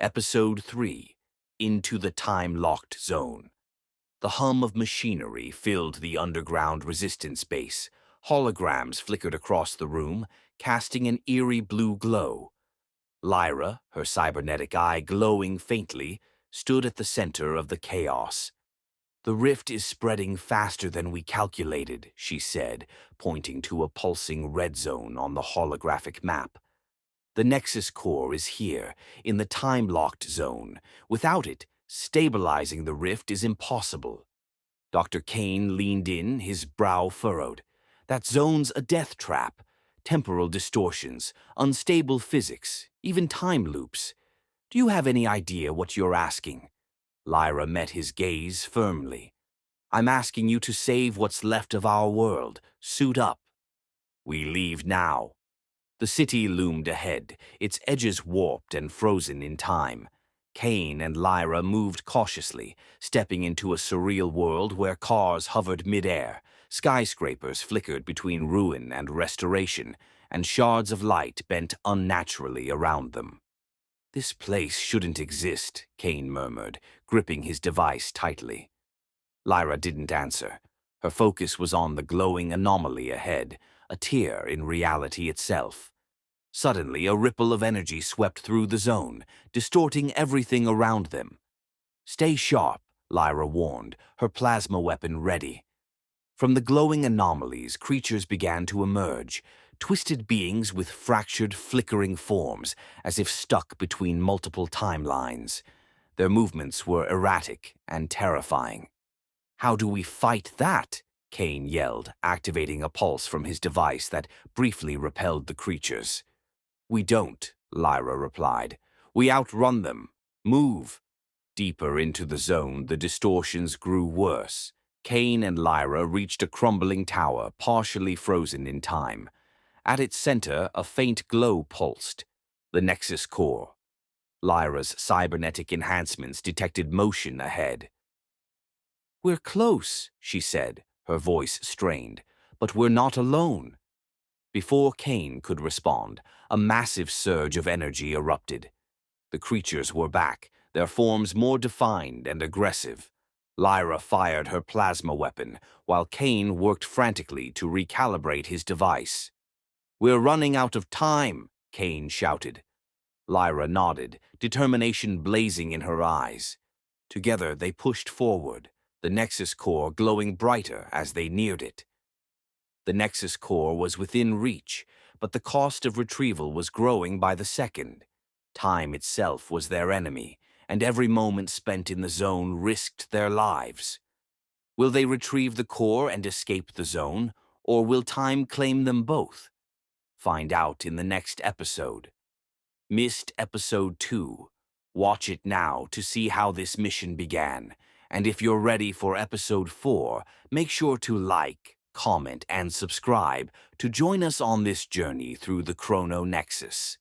Episode 3, Into the Time-Locked Zone. The hum of machinery filled the underground resistance base. Holograms flickered across the room, casting an eerie blue glow. Lyra, her cybernetic eye glowing faintly, stood at the center of the chaos. "The rift is spreading faster than we calculated," she said, pointing to a pulsing red zone on the holographic map. "The Nexus core is here, in the time-locked zone. Without it, stabilizing the rift is impossible." Dr. Kain leaned in, his brow furrowed. "That zone's a death trap. Temporal distortions, unstable physics, even time loops. Do you have any idea what you're asking?" Lyra met his gaze firmly. "I'm asking you to save what's left of our world. Suit up." "We leave now." The city loomed ahead, its edges warped and frozen in time. Kain and Lyra moved cautiously, stepping into a surreal world where cars hovered mid-air, skyscrapers flickered between ruin and restoration, and shards of light bent unnaturally around them. "This place shouldn't exist," Kain murmured, gripping his device tightly. Lyra didn't answer. Her focus was on the glowing anomaly ahead, a tear in reality itself. Suddenly, a ripple of energy swept through the zone, distorting everything around them. "Stay sharp," Lyra warned, her plasma weapon ready. From the glowing anomalies, creatures began to emerge, twisted beings with fractured, flickering forms, as if stuck between multiple timelines. Their movements were erratic and terrifying. "How do we fight that?" Kain yelled, activating a pulse from his device that briefly repelled the creatures. "We don't," Lyra replied. "We outrun them. Move." Deeper into the zone, the distortions grew worse. Kain and Lyra reached a crumbling tower, partially frozen in time. At its center, a faint glow pulsed. The Nexus core. Lyra's cybernetic enhancements detected motion ahead. "We're close," she said, her voice strained. "But we're not alone." Before Kain could respond, a massive surge of energy erupted. The creatures were back, their forms more defined and aggressive. Lyra fired her plasma weapon, while Kain worked frantically to recalibrate his device. "We're running out of time," Kain shouted. Lyra nodded, determination blazing in her eyes. Together they pushed forward, the Nexus core glowing brighter as they neared it. The Nexus core was within reach, but the cost of retrieval was growing by the second. Time itself was their enemy, and every moment spent in the zone risked their lives. Will they retrieve the core and escape the zone, or will time claim them both? Find out in the next episode. Missed Episode 2. Watch it now to see how this mission began. And if you're ready for Episode 4, make sure to like, comment, and subscribe to join us on this journey through the Chrono Nexus.